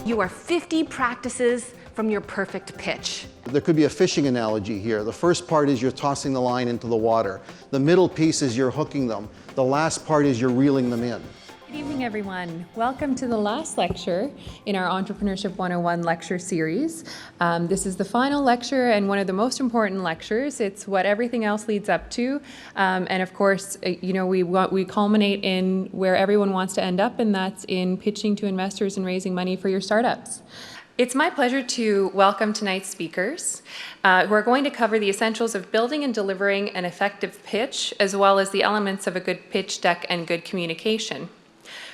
You are 50 practices from your perfect pitch. There could be a fishing analogy here. The first part is you're tossing the line into the water. The middle piece is you're hooking them. The last part is you're reeling them in. Good evening, everyone. Welcome to the last lecture in our Entrepreneurship 101 lecture series. This is the final lecture and one of the most important lectures. It's what everything else leads up to. And of course, we culminate in where everyone wants to end up, and that's in pitching to investors and raising money for your startups. It's my pleasure to welcome tonight's speakers, who are going to cover the essentials of building and delivering an effective pitch, as well as the elements of a good pitch deck and good communication.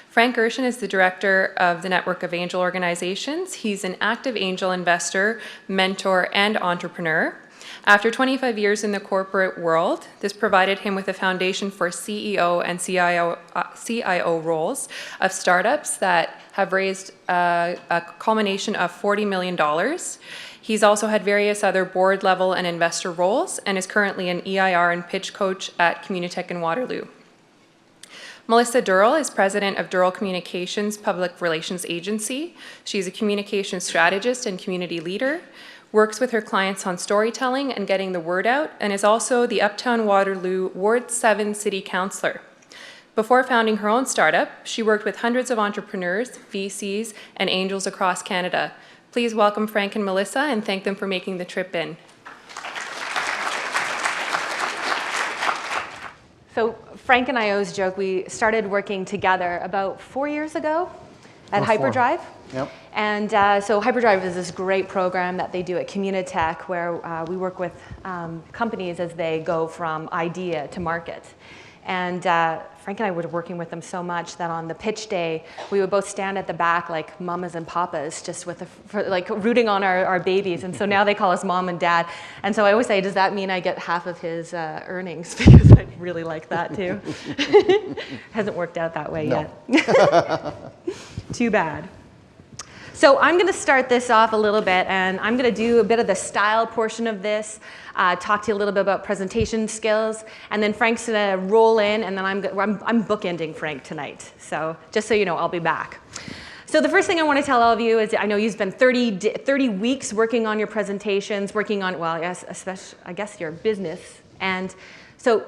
Frank Erschen is the director of the Network of Angel Organizations. He's an active angel investor, mentor, and entrepreneur. After 25 years in the corporate world, this provided him with a foundation for CEO and CIO roles of startups that have raised a culmination of $40 million. He's also had various other board level and investor roles and is currently an EIR and pitch coach at Communitech in Waterloo. Melissa Durrell is president of Durrell Communications Public Relations Agency. She's a communications strategist and community leader, works with her clients on storytelling and getting the word out, and is also the Uptown Waterloo Ward 7 City Councillor. Before founding her own startup, she worked with hundreds of entrepreneurs, VCs, and angels across Canada. Please welcome Frank and Melissa and thank them for making the trip in. So Frank and I always joke, we started working together about 4 years ago at Hyperdrive. Yep. And so Hyperdrive is this great program that they do at Communitech where we work with companies as they go from idea to market. And Frank and I were working with them so much that on the pitch day, we would both stand at the back like mamas and papas, just like rooting on our babies. And so now they call us mom and dad. And so I always say, does that mean I get half of his earnings? Because I really like that too. Hasn't worked out that way yet. Too bad. So I'm going to start this off a little bit, and I'm going to do a bit of the style portion of this, talk to you a little bit about presentation skills, and then Frank's going to roll in, and then I'm bookending Frank tonight. So just so you know, I'll be back. So the first thing I want to tell all of you is I know you've spent 30 weeks working on your presentations, working on, well, yes, especially, I guess, your business. And so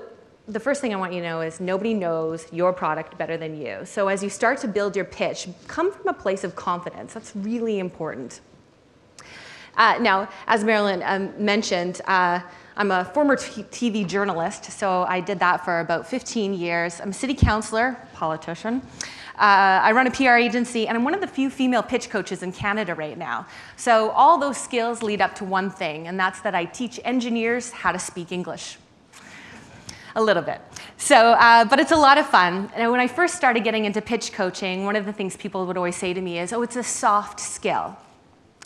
the first thing I want you to know is nobody knows your product better than you. So as you start to build your pitch, come from a place of confidence. That's really important. Now, as Marilyn mentioned, I'm a former TV journalist, so I did that for about 15 years. I'm a city councillor, politician. I run a PR agency, and I'm one of the few female pitch coaches in Canada right now. So all those skills lead up to one thing, and that's that I teach engineers how to speak English. A little bit. So, but it's a lot of fun. And when I first started getting into pitch coaching, one of the things people would always say to me is, oh, it's a soft skill.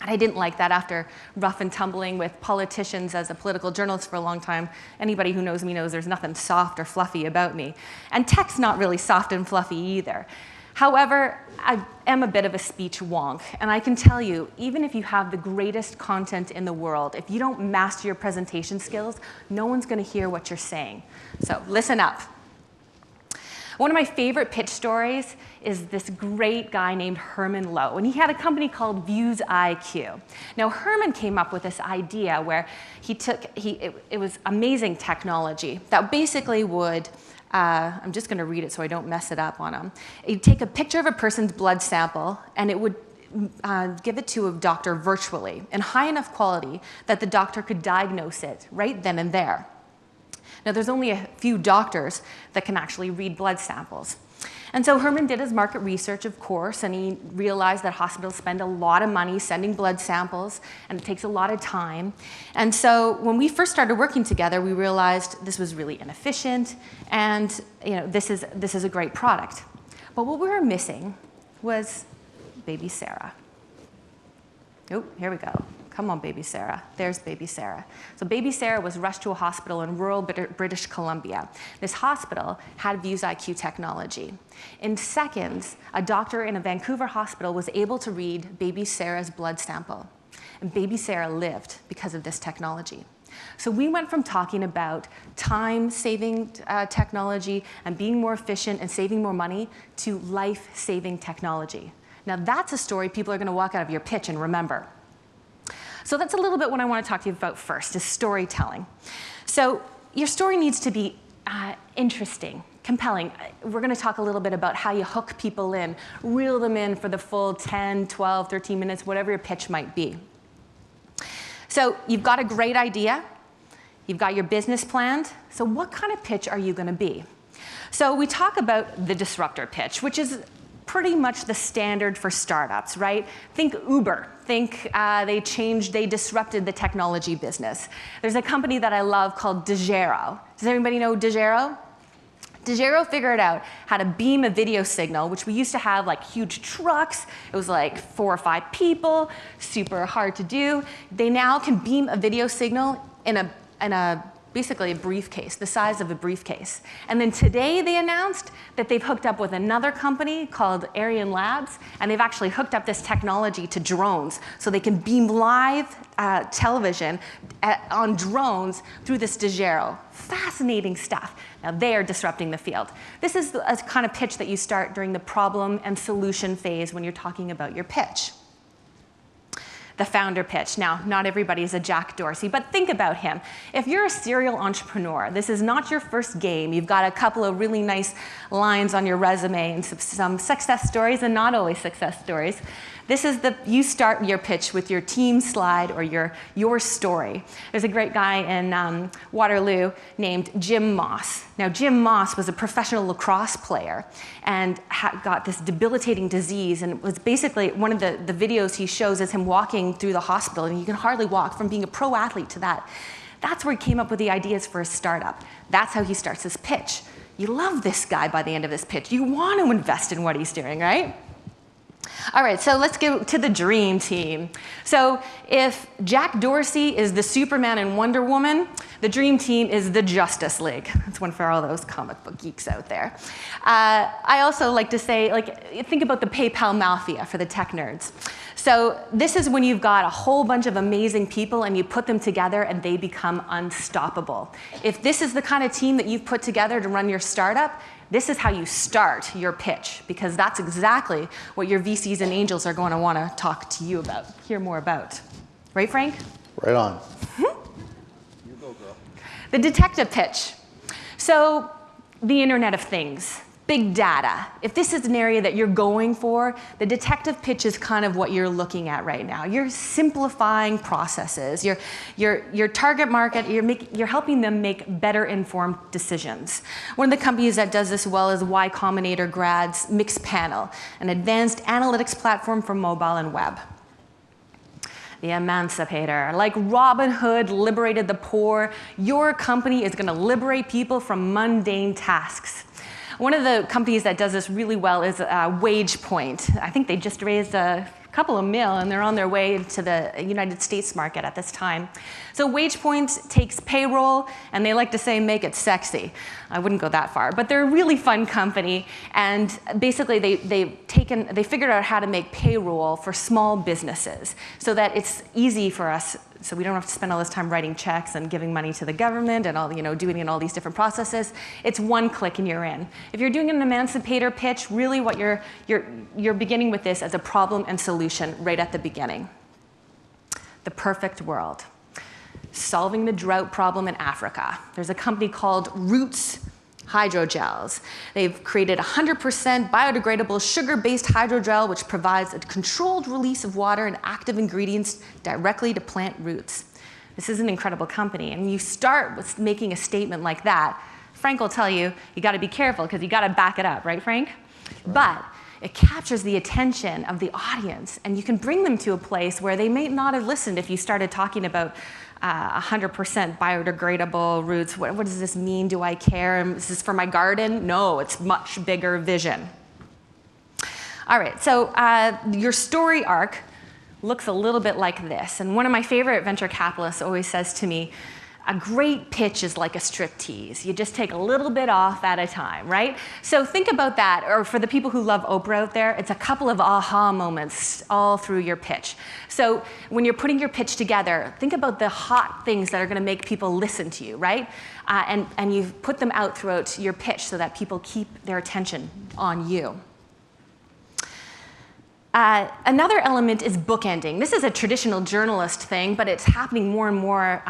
And I didn't like that after rough and tumbling with politicians as a political journalist for a long time. Anybody who knows me knows there's nothing soft or fluffy about me. And tech's not really soft and fluffy either. However, I am a bit of a speech wonk, and I can tell you, even if you have the greatest content in the world, if you don't master your presentation skills, no one's going to hear what you're saying. So listen up. One of my favorite pitch stories is this great guy named Herman Lowe, and he had a company called Views IQ. Now, Herman came up with this idea where it was amazing technology that basically would I'm just going to read it so I don't mess it up on them. You'd take a picture of a person's blood sample, and it would give it to a doctor virtually in high enough quality that the doctor could diagnose it right then and there. Now, there's only a few doctors that can actually read blood samples. And so Herman did his market research, of course, and he realized that hospitals spend a lot of money sending blood samples, and it takes a lot of time. And so when we first started working together, we realized this was really inefficient, and this is a great product. But what we were missing was baby Sarah. Oh, here we go. Come on, baby Sarah. There's baby Sarah. So baby Sarah was rushed to a hospital in rural British Columbia. This hospital had Views IQ technology. In seconds, a doctor in a Vancouver hospital was able to read baby Sarah's blood sample. And baby Sarah lived because of this technology. So we went from talking about time-saving technology and being more efficient and saving more money to life-saving technology. Now that's a story people are going to walk out of your pitch and remember. So that's a little bit what I want to talk to you about first, is storytelling. So your story needs to be interesting, compelling. We're going to talk a little bit about how you hook people in, reel them in for the full 10, 12, 13 minutes, whatever your pitch might be. So you've got a great idea. You've got your business planned. So what kind of pitch are you going to be? So we talk about the disruptor pitch, which is pretty much the standard for startups, right? Think Uber. Think they disrupted the technology business. There's a company that I love called Durrell. Does anybody know Durrell? Durrell figured out how to beam a video signal, which we used to have like huge trucks. It was like 4 or 5 people, super hard to do. They now can beam a video signal in basically a briefcase, the size of a briefcase. And then today they announced that they've hooked up with another company called Erschen, and they've actually hooked up this technology to drones, so they can beam live television on drones through this Durrell. Fascinating stuff. Now they are disrupting the field. This is a kind of pitch that you start during the problem and solution phase when you're talking about your pitch. The founder pitch. Now, not everybody is a Jack Dorsey, but think about him. If you're a serial entrepreneur, this is not your first game. You've got a couple of really nice lines on your resume and some success stories and not always success stories. This is you start your pitch with your team slide or your story. There's a great guy in Waterloo named Jim Moss. Now, Jim Moss was a professional lacrosse player and got this debilitating disease, and it was basically one of the videos he shows is him walking through the hospital, and you can hardly walk from being a pro athlete to that. That's where he came up with the ideas for a startup. That's how he starts his pitch. You love this guy by the end of his pitch. You want to invest in what he's doing, right? All right, so let's go to the dream team. So if Jack Dorsey is the Superman and Wonder Woman, the dream team is the Justice League. That's one for all those comic book geeks out there. I also like to say, think about the PayPal mafia for the tech nerds. So this is when you've got a whole bunch of amazing people and you put them together and they become unstoppable. If this is the kind of team that you've put together to run your startup, this is how you start your pitch, because that's exactly what your VCs and angels are going to want to talk to you about, hear more about. Right, Frank? Right on. You go, girl. The detective pitch. So the Internet of Things, big data. If this is an area that you're going for, the detective pitch is kind of what you're looking at right now. You're simplifying processes. Your target market, you're helping them make better informed decisions. One of the companies that does this well is Y Combinator Grad's Mixpanel, an advanced analytics platform for mobile and web. The emancipator. Like Robin Hood liberated the poor, your company is going to liberate people from mundane tasks. One of the companies that does this really well is WagePoint. I think they just raised a couple of mil, and they're on their way to the United States market at this time. So WagePoint takes payroll, and they like to say, make it sexy. I wouldn't go that far, but they're a really fun company, and basically they figured out how to make payroll for small businesses so that it's easy for us, so we don't have to spend all this time writing checks and giving money to the government and all, doing in all these different processes. It's one click and you're in. If you're doing an emancipator pitch, really what you're beginning with this as a problem and solution right at the beginning. The perfect world. Solving the drought problem in Africa. There's a company called Roots Hydrogels. They've created 100% biodegradable sugar-based hydrogel which provides a controlled release of water and active ingredients directly to plant roots. This is an incredible company, and you start with making a statement like that. Frank will tell you, you got to be careful because you got to back it up, right, Frank? Right. But it captures the attention of the audience, and you can bring them to a place where they may not have listened if you started talking about 100% biodegradable roots. What does this mean? Do I care? Is this for my garden? No, it's much bigger vision. All right, so your story arc looks a little bit like this. And one of my favorite venture capitalists always says to me, a great pitch is like a striptease. You just take a little bit off at a time, right? So think about that, or for the people who love Oprah out there, it's a couple of aha moments all through your pitch. So when you're putting your pitch together, think about the hot things that are gonna make people listen to you, right? And you put them out throughout your pitch so that people keep their attention on you. Another element is bookending. This is a traditional journalist thing, but it's happening more and more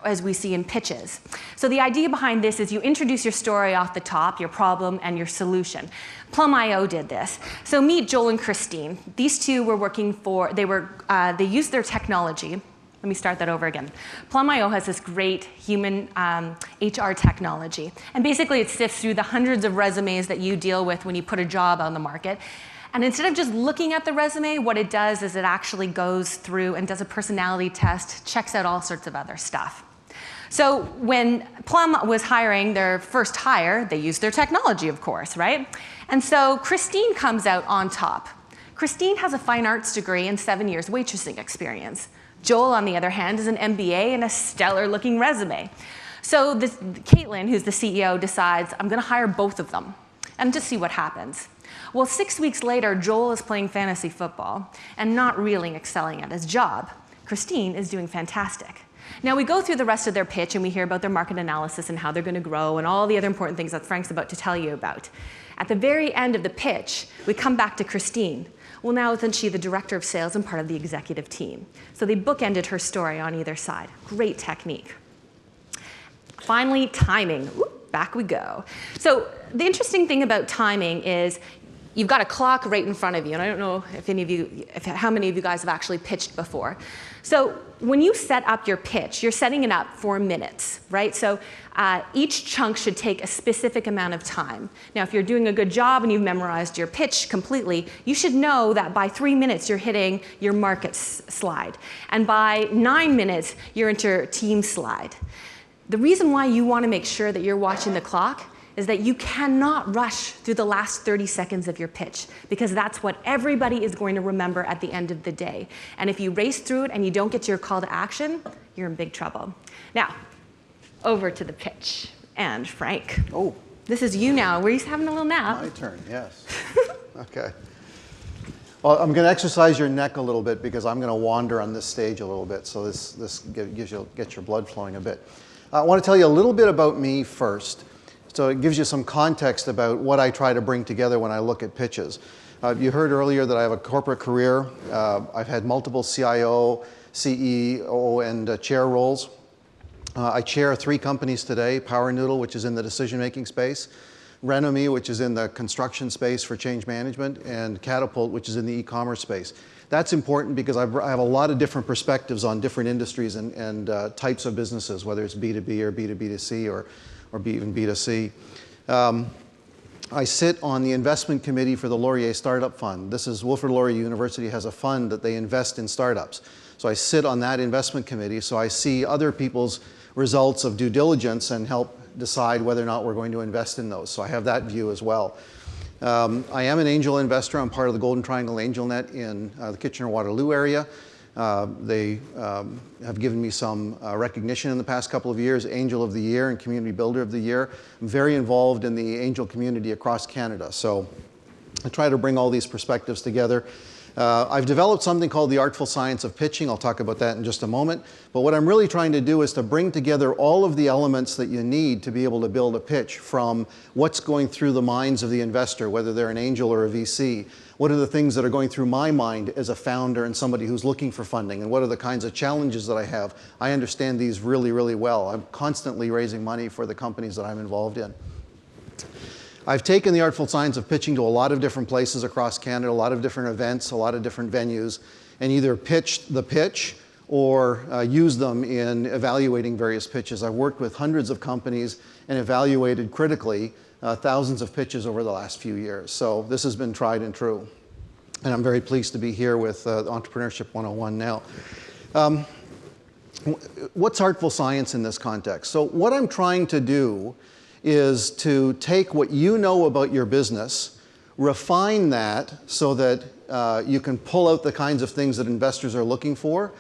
as we see in pitches. So the idea behind this is you introduce your story off the top, your problem, and your solution. Plum.io did this. So meet Joel and Christine. These two were working for, they used their technology. Let me start that over again. Plum.io has this great human HR technology. And basically it sifts through the hundreds of resumes that you deal with when you put a job on the market. And instead of just looking at the resume, what it does is it actually goes through and does a personality test, checks out all sorts of other stuff. So when Plum was hiring their first hire, they used their technology, of course, right? And so Christine comes out on top. Christine has a fine arts degree and 7 years waitressing experience. Joel, on the other hand, is an MBA and a stellar-looking resume. So Caitlin, who's the CEO, decides, I'm going to hire both of them and just see what happens. Well, 6 weeks later, Joel is playing fantasy football and not really excelling at his job. Christine is doing fantastic. Now, we go through the rest of their pitch and we hear about their market analysis and how they're going to grow and all the other important things that Frank's about to tell you about. At the very end of the pitch, we come back to Christine. Well, now isn't she the director of sales and part of the executive team? So they bookended her story on either side. Great technique. Finally, timing. Oop, back we go. So the interesting thing about timing is you've got a clock right in front of you, and I don't know how many of you guys have actually pitched before. So when you set up your pitch, you're setting it up for minutes, right? So each chunk should take a specific amount of time. Now, if you're doing a good job and you've memorized your pitch completely, you should know that by 3 minutes, you're hitting your market slide. And by 9 minutes, you're into your team slide. The reason why you want to make sure that you're watching the clock is that you cannot rush through the last 30 seconds of your pitch, because that's what everybody is going to remember at the end of the day. And if you race through it and you don't get to your call to action, you're in big trouble. Now, over to the pitch. And Frank. Oh. This is you now. Were you having a little nap? My turn, yes. Okay. Well, I'm going to exercise your neck a little bit because I'm going to wander on this stage a little bit, so this gets your blood flowing a bit. I want to tell you a little bit about me first. So it gives you some context about what I try to bring together when I look at pitches. You heard earlier that I have a corporate career. I've had multiple CIO, CEO, and chair roles. I chair 3 companies today: Power Noodle, which is in the decision-making space; Renomy, which is in the construction space for change management; and Catapult, which is in the e-commerce space. That's important because I have a lot of different perspectives on different industries and types of businesses, whether it's B2B or B2B2C or even B2C. I sit on the investment committee for the Laurier Startup Fund. This is Wilfrid Laurier University has a fund that they invest in startups. So I sit on that investment committee, so I see other people's results of due diligence and help decide whether or not we're going to invest in those. So I have that view as well. I am an angel investor. I'm part of the Golden Triangle Angel Net in the Kitchener-Waterloo area. They have given me some recognition in the past couple of years, Angel of the Year and Community Builder of the Year. I'm very involved in the angel community across Canada, so I try to bring all these perspectives together. I've developed something called the artful science of pitching. I'll talk about that in just a moment. But what I'm really trying to do is to bring together all of the elements that you need to be able to build a pitch, from what's going through the minds of the investor, whether they're an angel or a VC. What are the things that are going through my mind as a founder and somebody who's looking for funding? And what are the kinds of challenges that I have? I understand these really, really well. I'm constantly raising money for the companies that I'm involved in. I've taken the artful science of pitching to a lot of different places across Canada, a lot of different events, a lot of different venues, and either pitched the pitch or used them in evaluating various pitches. I've worked with hundreds of companies and evaluated critically thousands of pitches over the last few years. So this has been tried and true. And I'm very pleased to be here with Entrepreneurship 101 now. What's artful science in this context? So what I'm trying to do is to take what you know about your business, refine that so that you can pull out the kinds of things that investors are looking for,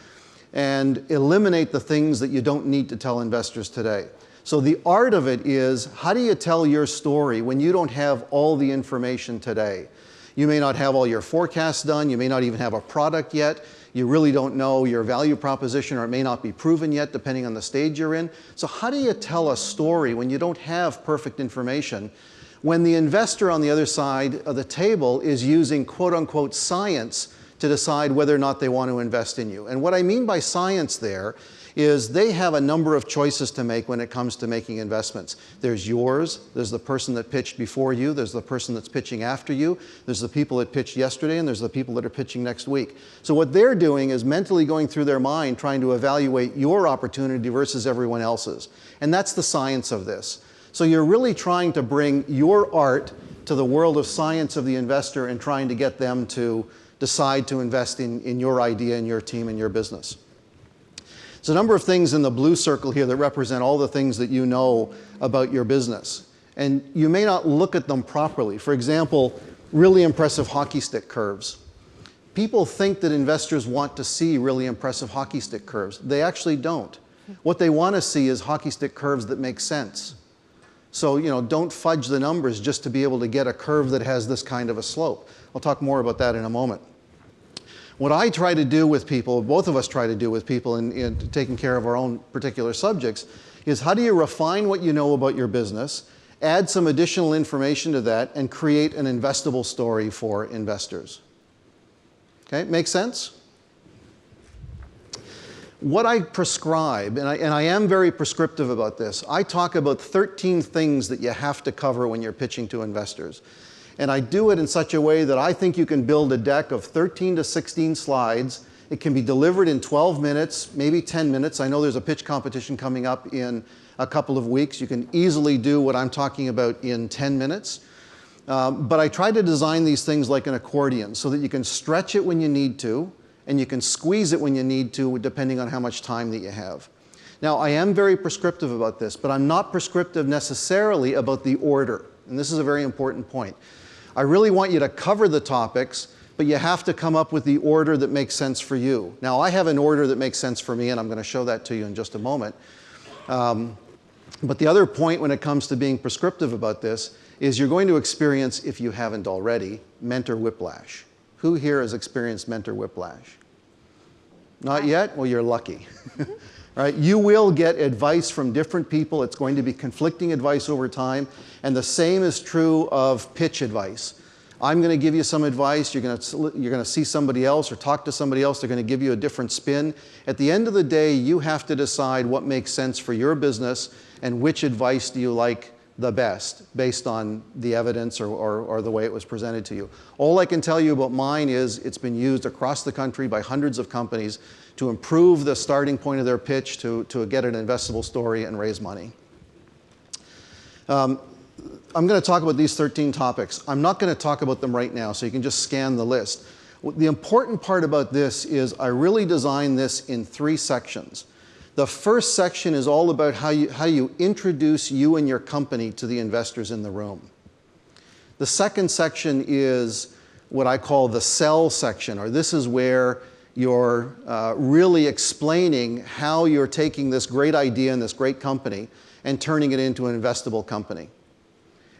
and eliminate the things that you don't need to tell investors today. So the art of it is, how do you tell your story when you don't have all the information today? You may not have all your forecasts done, you may not even have a product yet, you really don't know your value proposition, or it may not be proven yet depending on the stage you're in. So how do you tell a story when you don't have perfect information, when the investor on the other side of the table is using quote-unquote science to decide whether or not they want to invest in you. And what I mean by science there is they have a number of choices to make when it comes to making investments. There's yours, there's the person that pitched before you, there's the person that's pitching after you, there's the people that pitched yesterday, and there's the people that are pitching next week. So what they're doing is mentally going through their mind trying to evaluate your opportunity versus everyone else's. And that's the science of this. So you're really trying to bring your art to the world of science of the investor and trying to get them to decide to invest in your idea, in your team, in your business. There's a number of things in the blue circle here that represent all the things that you know about your business. And you may not look at them properly. For example, really impressive hockey stick curves. People think that investors want to see really impressive hockey stick curves. They actually don't. What they want to see is hockey stick curves that make sense. So, don't fudge the numbers just to be able to get a curve that has this kind of a slope. I'll talk more about that in a moment. What I try to do with people, both of us try to do with people in taking care of our own particular subjects, is how do you refine what you know about your business, add some additional information to that, and create an investable story for investors. Okay, make sense? What I prescribe, and I am very prescriptive about this, I talk about 13 things that you have to cover when you're pitching to investors. And I do it in such a way that I think you can build a deck of 13 to 16 slides. It can be delivered in 12 minutes, maybe 10 minutes. I know there's a pitch competition coming up in a couple of weeks. You can easily do what I'm talking about in 10 minutes. But I try to design these things like an accordion so that you can stretch it when you need to, and you can squeeze it when you need to, depending on how much time that you have. Now, I am very prescriptive about this, but I'm not prescriptive necessarily about the order. And this is a very important point. I really want you to cover the topics, but you have to come up with the order that makes sense for you. Now, I have an order that makes sense for me, and I'm going to show that to you in just a moment. But the other point when it comes to being prescriptive about this is you're going to experience, if you haven't already, mentor whiplash. Who here has experienced mentor whiplash? Not yet? Well, you're lucky. Right? You will get advice from different people. It's going to be conflicting advice over time. And the same is true of pitch advice. I'm going to give you some advice. You're going to see somebody else or talk to somebody else. They're going to give you a different spin. At the end of the day, you have to decide what makes sense for your business and which advice do you like the best based on the evidence or the way it was presented to you. All I can tell you about mine is it's been used across the country by hundreds of companies to improve the starting point of their pitch to get an investable story and raise money. I'm going to talk about these 13 topics. I'm not going to talk about them right now, so you can just scan the list. The important part about this is I really designed this in 3 sections. The first section is all about how you introduce you and your company to the investors in the room. The second section is what I call the sell section, or this is where you're really explaining how you're taking this great idea and this great company and turning it into an investable company.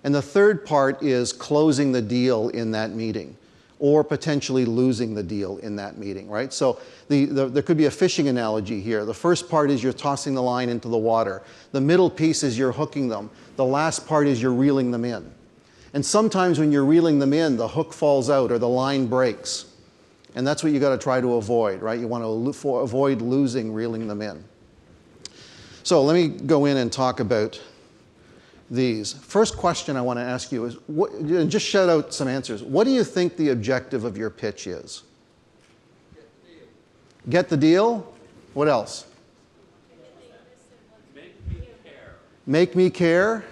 And the third part is closing the deal in that meeting, or potentially losing the deal in that meeting, right? So there could be a fishing analogy here. The first part is you're tossing the line into the water. The middle piece is you're hooking them. The last part is you're reeling them in. And sometimes when you're reeling them in, the hook falls out or the line breaks. And that's what you got to try to avoid, right? You want to avoid losing reeling them in. So let me go in and talk about these. First question I want to ask you is, and just shout out some answers. What do you think the objective of your pitch is? Get the deal? What else? Make me care. Make me care?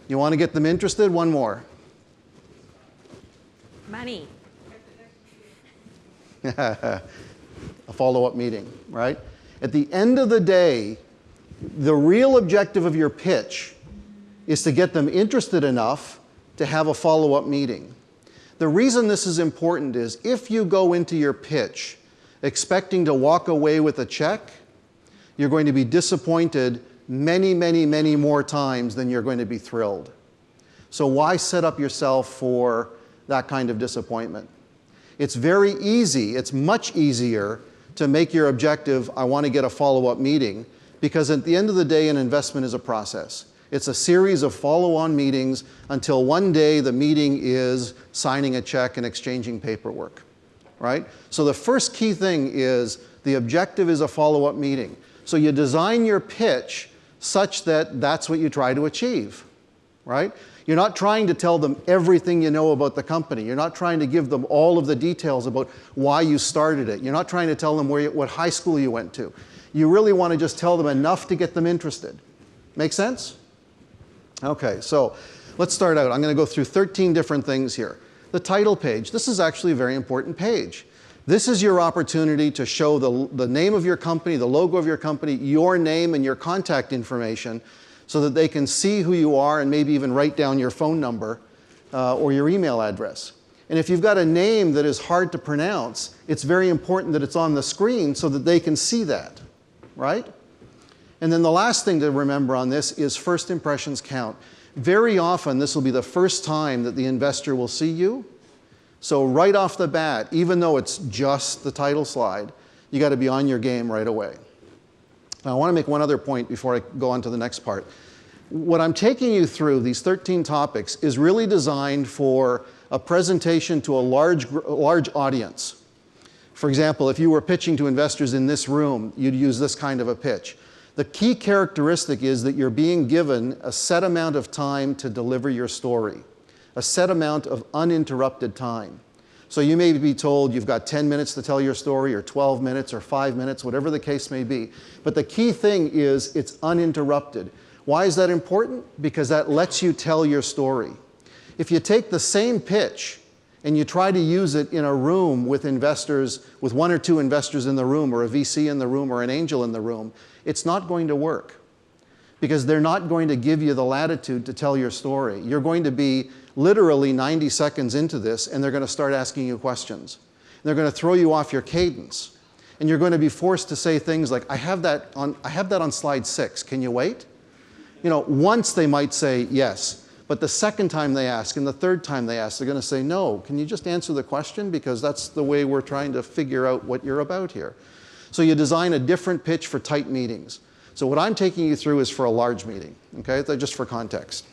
You want to get them interested? One more. Money. A follow-up meeting, right? At the end of the day, the real objective of your pitch is to get them interested enough to have a follow-up meeting. The reason this is important is if you go into your pitch expecting to walk away with a check, you're going to be disappointed many, many, many more times than you're going to be thrilled. So why set up yourself for that kind of disappointment? It's very easy, it's much easier to make your objective, I want to get a follow-up meeting, because at the end of the day, an investment is a process. It's a series of follow-on meetings until one day the meeting is signing a check and exchanging paperwork, right? So the first key thing is the objective is a follow-up meeting. So you design your pitch such that that's what you try to achieve, right? You're not trying to tell them everything you know about the company. You're not trying to give them all of the details about why you started it. You're not trying to tell them what high school you went to. You really want to just tell them enough to get them interested. Make sense? Okay, so let's start out. I'm going to go through 13 different things here. The title page. This is actually a very important page. This is your opportunity to show the name of your company, the logo of your company, your name and your contact information so that they can see who you are and maybe even write down your phone number or your email address. And if you've got a name that is hard to pronounce, it's very important that it's on the screen so that they can see that, right? And then the last thing to remember on this is first impressions count. Very often, this will be the first time that the investor will see you. So right off the bat, even though it's just the title slide, you got to be on your game right away. Now, I want to make one other point before I go on to the next part. What I'm taking you through, these 13 topics, is really designed for a presentation to a large audience. For example, if you were pitching to investors in this room, you'd use this kind of a pitch. The key characteristic is that you're being given a set amount of time to deliver your story, a set amount of uninterrupted time. So you may be told you've got 10 minutes to tell your story, or 12 minutes, or 5 minutes, whatever the case may be. But the key thing is it's uninterrupted. Why is that important? Because that lets you tell your story. If you take the same pitch and you try to use it in a room with investors, with 1 or 2 investors in the room, or a VC in the room, or an angel in the room, it's not going to work because they're not going to give you the latitude to tell your story. You're going to be literally 90 seconds into this, and they're going to start asking you questions. They're going to throw you off your cadence, and you're going to be forced to say things like, I have that on slide 6. Can you wait? You know, once they might say yes, but the second time they ask and the third time they ask, they're going to say, no, can you just answer the question? Because that's the way we're trying to figure out what you're about here. So you design a different pitch for tight meetings. So what I'm taking you through is for a large meeting, okay? That's just for context.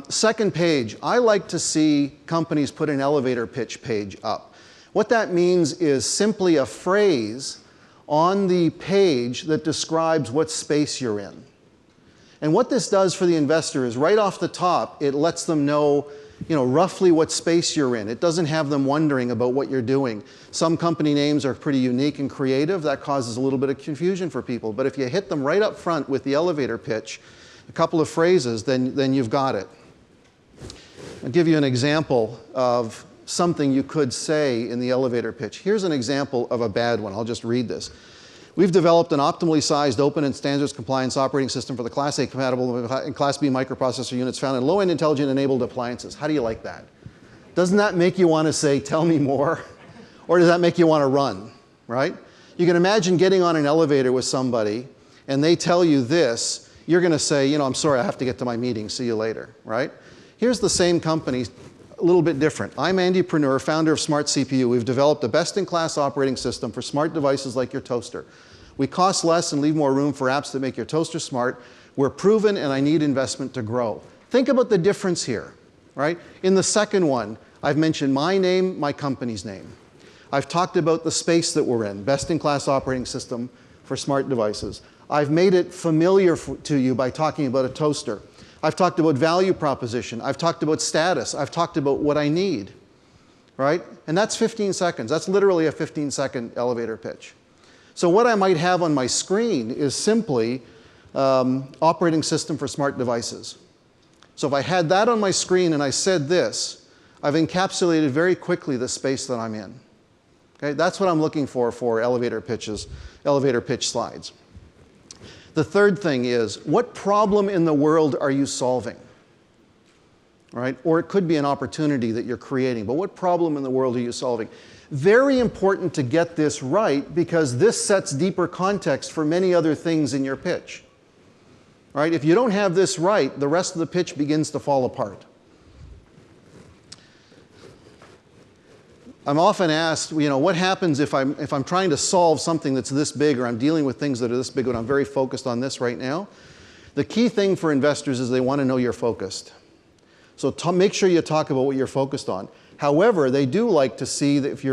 Second page, I like to see companies put an elevator pitch page up. What that means is simply a phrase on the page that describes what space you're in. And what this does for the investor is right off the top, it lets them know, roughly what space you're in. It doesn't have them wondering about what you're doing. Some company names are pretty unique and creative. That causes a little bit of confusion for people. But if you hit them right up front with the elevator pitch, a couple of phrases, then you've got it. I'll give you an example of something you could say in the elevator pitch. Here's an example of a bad one. I'll just read this. We've developed an optimally sized, open, and standards compliance operating system for the Class A compatible and Class B microprocessor units found in low-end intelligent enabled appliances. How do you like that? Doesn't that make you want to say, tell me more? Or does that make you want to run, right? You can imagine getting on an elevator with somebody and they tell you this, you're going to say, I'm sorry, I have to get to my meeting, see you later, right? Here's the same company, a little bit different. I'm Andy Preneur, founder of Smart CPU. We've developed a best-in-class operating system for smart devices like your toaster. We cost less and leave more room for apps that make your toaster smart. We're proven, and I need investment to grow. Think about the difference here, right? In the second one, I've mentioned my name, my company's name. I've talked about the space that we're in, best-in-class operating system for smart devices. I've made it familiar to you by talking about a toaster. I've talked about value proposition. I've talked about status. I've talked about what I need, right? And that's 15 seconds. That's literally a 15-second elevator pitch. So what I might have on my screen is simply operating system for smart devices. So if I had that on my screen and I said this, I've encapsulated very quickly the space that I'm in. Okay? That's what I'm looking for elevator pitches, elevator pitch slides. The third thing is, what problem in the world are you solving? Right? Or it could be an opportunity that you're creating, but what problem in the world are you solving? Very important to get this right because this sets deeper context for many other things in your pitch. Right? If you don't have this right, the rest of the pitch begins to fall apart. I'm often asked, what happens if I'm trying to solve something that's this big, or I'm dealing with things that are this big, and I'm very focused on this right now? The key thing for investors is they want to know you're focused. So make sure you talk about what you're focused on. However, they do like to see that if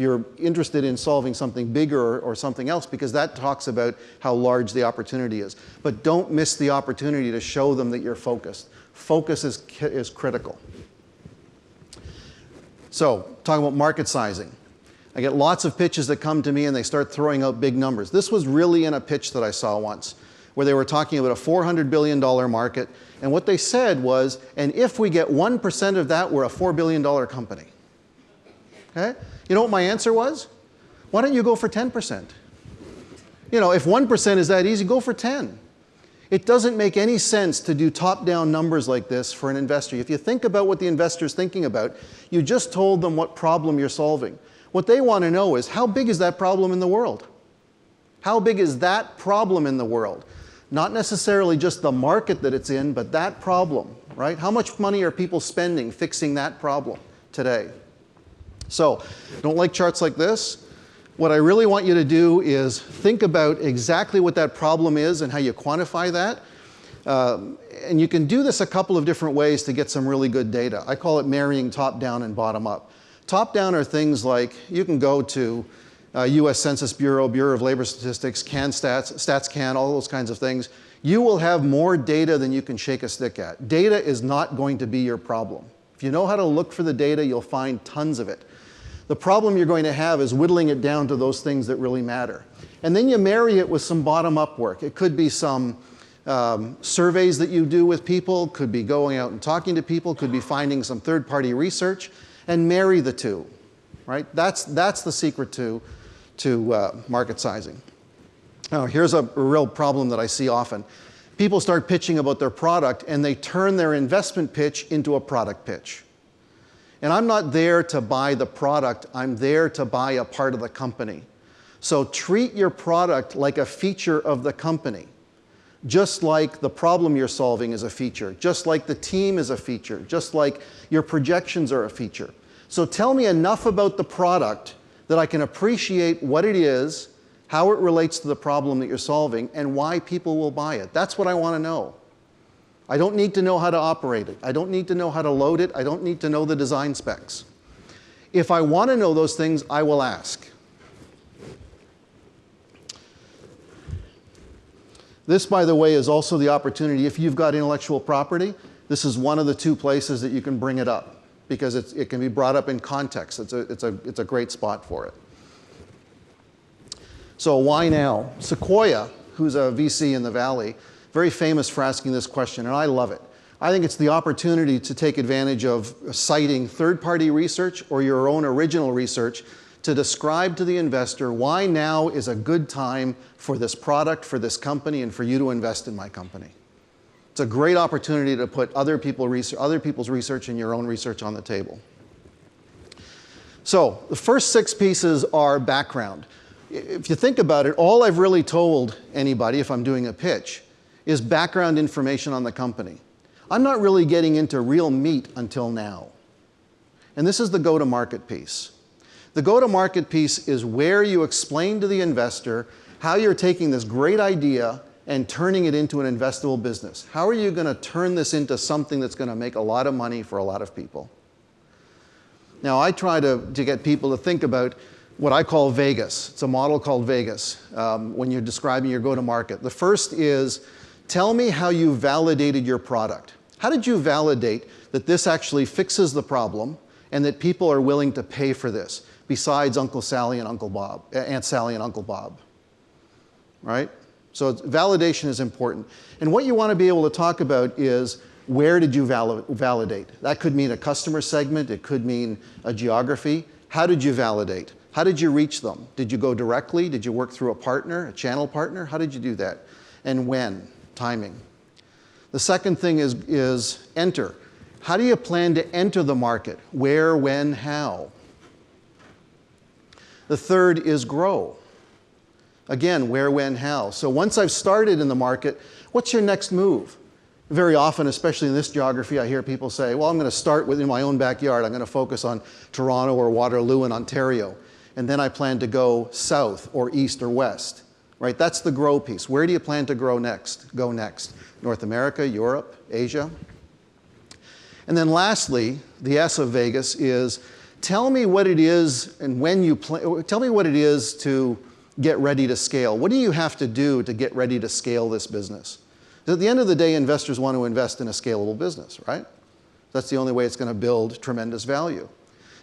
you're interested in solving something bigger or something else, because that talks about how large the opportunity is. But don't miss the opportunity to show them that you're focused. Focus is critical. So, talking about market sizing. I get lots of pitches that come to me and they start throwing out big numbers. This was really in a pitch that I saw once, where they were talking about a $400 billion market, and what they said was, and if we get 1% of that, we're a $4 billion company. Okay? You know what my answer was? Why don't you go for 10%? You know, if 1% is that easy, go for 10. It doesn't make any sense to do top-down numbers like this for an investor. If you think about what the investor's thinking about, you just told them what problem you're solving. What they want to know is, how big is that problem in the world? How big is that problem in the world? Not necessarily just the market that it's in, but that problem, right? How much money are people spending fixing that problem today? So, don't like charts like this. What I really want you to do is think about exactly what that problem is and how you quantify that. And you can do this a couple of different ways to get some really good data. I call it marrying top-down and bottom-up. Top-down are things like, you can go to US Census Bureau, Bureau of Labor Statistics, CanStats, StatsCan, all those kinds of things. You will have more data than you can shake a stick at. Data is not going to be your problem. If you know how to look for the data, you'll find tons of it. The problem you're going to have is whittling it down to those things that really matter. And then you marry it with some bottom-up work. It could be some surveys that you do with people, could be going out and talking to people, could be finding some third-party research, and marry the two, right? That's the secret to market sizing. Now, here's a real problem that I see often. People start pitching about their product, and they turn their investment pitch into a product pitch. And I'm not there to buy the product, I'm there to buy a part of the company. So treat your product like a feature of the company, just like the problem you're solving is a feature, just like the team is a feature, just like your projections are a feature. So tell me enough about the product that I can appreciate what it is, how it relates to the problem that you're solving, and why people will buy it. That's what I want to know. I don't need to know how to operate it. I don't need to know how to load it. I don't need to know the design specs. If I want to know those things, I will ask. This, by the way, is also the opportunity, if you've got intellectual property, this is one of the two places that you can bring it up, because it can be brought up in context. It's a great spot for it. So why now? Sequoia, who's a VC in the Valley, very famous for asking this question, and I love it. I think it's the opportunity to take advantage of citing third-party research or your own original research to describe to the investor why now is a good time for this product, for this company, and for you to invest in my company. It's a great opportunity to put other people's research and your own research on the table. So the first 6 pieces are background. If you think about it, all I've really told anybody, if I'm doing a pitch, is background information on the company. I'm not really getting into real meat until now. And this is the go-to-market piece. The go-to-market piece is where you explain to the investor how you're taking this great idea and turning it into an investable business. How are you going to turn this into something that's going to make a lot of money for a lot of people? Now, I try to get people to think about what I call Vegas. It's a model called Vegas when you're describing your go-to-market. The first is, tell me how you validated your product. How did you validate that this actually fixes the problem and that people are willing to pay for this, besides Uncle Sally and Uncle Bob, Aunt Sally and Uncle Bob, right? So validation is important. And what you want to be able to talk about is, where did you validate? That could mean a customer segment. It could mean a geography. How did you validate? How did you reach them? Did you go directly? Did you work through a partner, a channel partner? How did you do that? And when? Timing. The second thing is enter. How do you plan to enter the market? Where, when, how? The third is grow. Again, where, when, how. So once I've started in the market, what's your next move? Very often, especially in this geography, I hear people say, well, I'm going to start within my own backyard. I'm going to focus on Toronto or Waterloo in Ontario. And then I plan to go south or east or west. right? That's the grow piece. Where do you plan to go next? North America, Europe, Asia? And then lastly, the S of Vegas is, tell me what it is and when you tell me what it is to get ready to scale. What do you have to do to get ready to scale this business? At the end of the day, investors want to invest in a scalable business, right? That's the only way it's going to build tremendous value.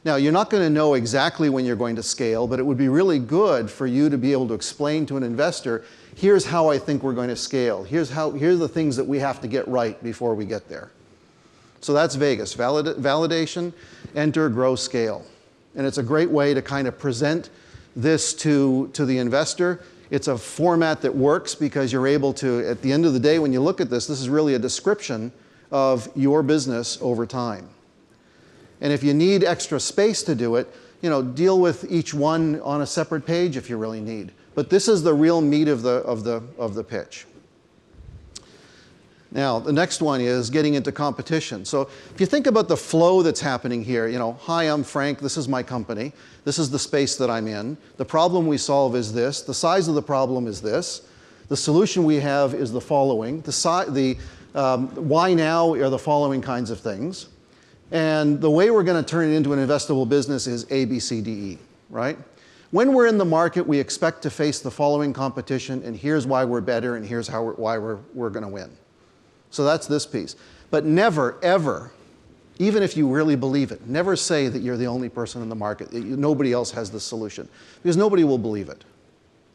Now, you're not going to know exactly when you're going to scale, but it would be really good for you to be able to explain to an investor, here's how I think we're going to scale. Here's the things that we have to get right before we get there. So that's Vegas, validation, enter, grow, scale. And it's a great way to kind of present this to the investor. It's a format that works because you're able to, at the end of the day, when you look at this, this is really a description of your business over time. And if you need extra space to do it, deal with each one on a separate page if you really need. But this is the real meat of the pitch. Now, the next one is getting into competition. So if you think about the flow that's happening here, hi, I'm Frank, this is my company. This is the space that I'm in. The problem we solve is this. The size of the problem is this. The solution we have is the following. Why now are the following kinds of things. And the way we're going to turn it into an investable business is A, B, C, D, E, right? When we're in the market, we expect to face the following competition, and here's why we're better, and here's why we're going to win. So that's this piece. But never, ever, even if you really believe it, never say that you're the only person in the market, that nobody else has the solution, because nobody will believe it.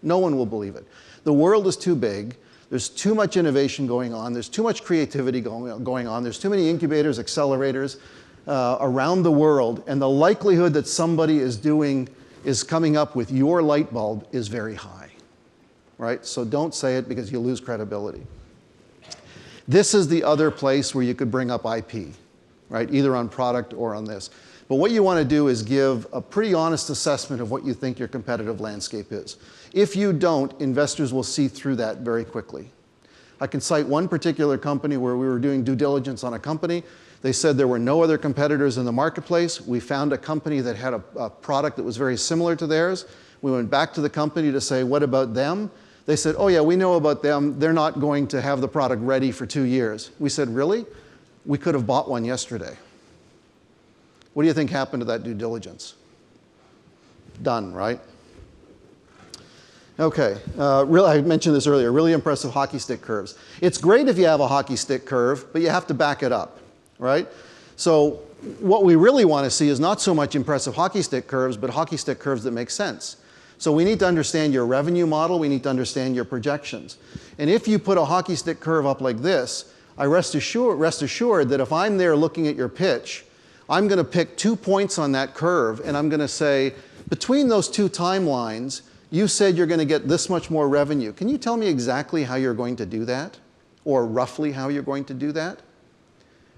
No one will believe it. The world is too big. There's too much innovation going on. There's too much creativity going on. There's too many incubators, accelerators around the world. And the likelihood that somebody is coming up with your light bulb is very high, right? So don't say it because you lose credibility. This is the other place where you could bring up IP, right? Either on product or on this. But what you want to do is give a pretty honest assessment of what you think your competitive landscape is. If you don't, investors will see through that very quickly. I can cite one particular company where we were doing due diligence on a company. They said there were no other competitors in the marketplace. We found a company that had a product that was very similar to theirs. We went back to the company to say, what about them? They said, oh yeah, we know about them. They're not going to have the product ready for 2 years. We said, really? We could have bought one yesterday. What do you think happened to that due diligence? Done, right? Okay, I mentioned this earlier, really impressive hockey stick curves. It's great if you have a hockey stick curve, but you have to back it up, right? So what we really want to see is not so much impressive hockey stick curves, but hockey stick curves that make sense. So we need to understand your revenue model, we need to understand your projections. And if you put a hockey stick curve up like this, I rest assured that if I'm there looking at your pitch, I'm going to pick 2 points on that curve, and I'm going to say, between those two timelines, you said you're going to get this much more revenue. Can you tell me exactly how you're going to do that? Or roughly how you're going to do that?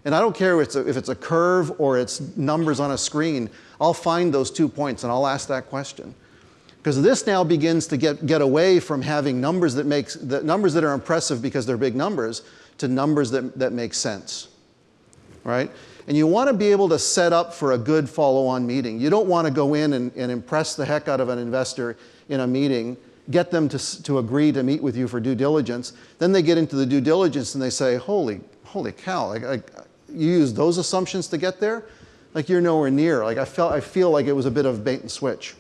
And I don't care if it's a curve or it's numbers on a screen. I'll find those 2 points and I'll ask that question. Because this now begins to get away from having numbers that are impressive because they're big numbers to numbers that make sense, right? And you want to be able to set up for a good follow-on meeting. You don't want to go in and impress the heck out of an investor in a meeting, get them to agree to meet with you for due diligence. Then they get into the due diligence and they say, holy cow, you used those assumptions to get there? Like you're nowhere near. Like I feel like it was a bit of bait and switch.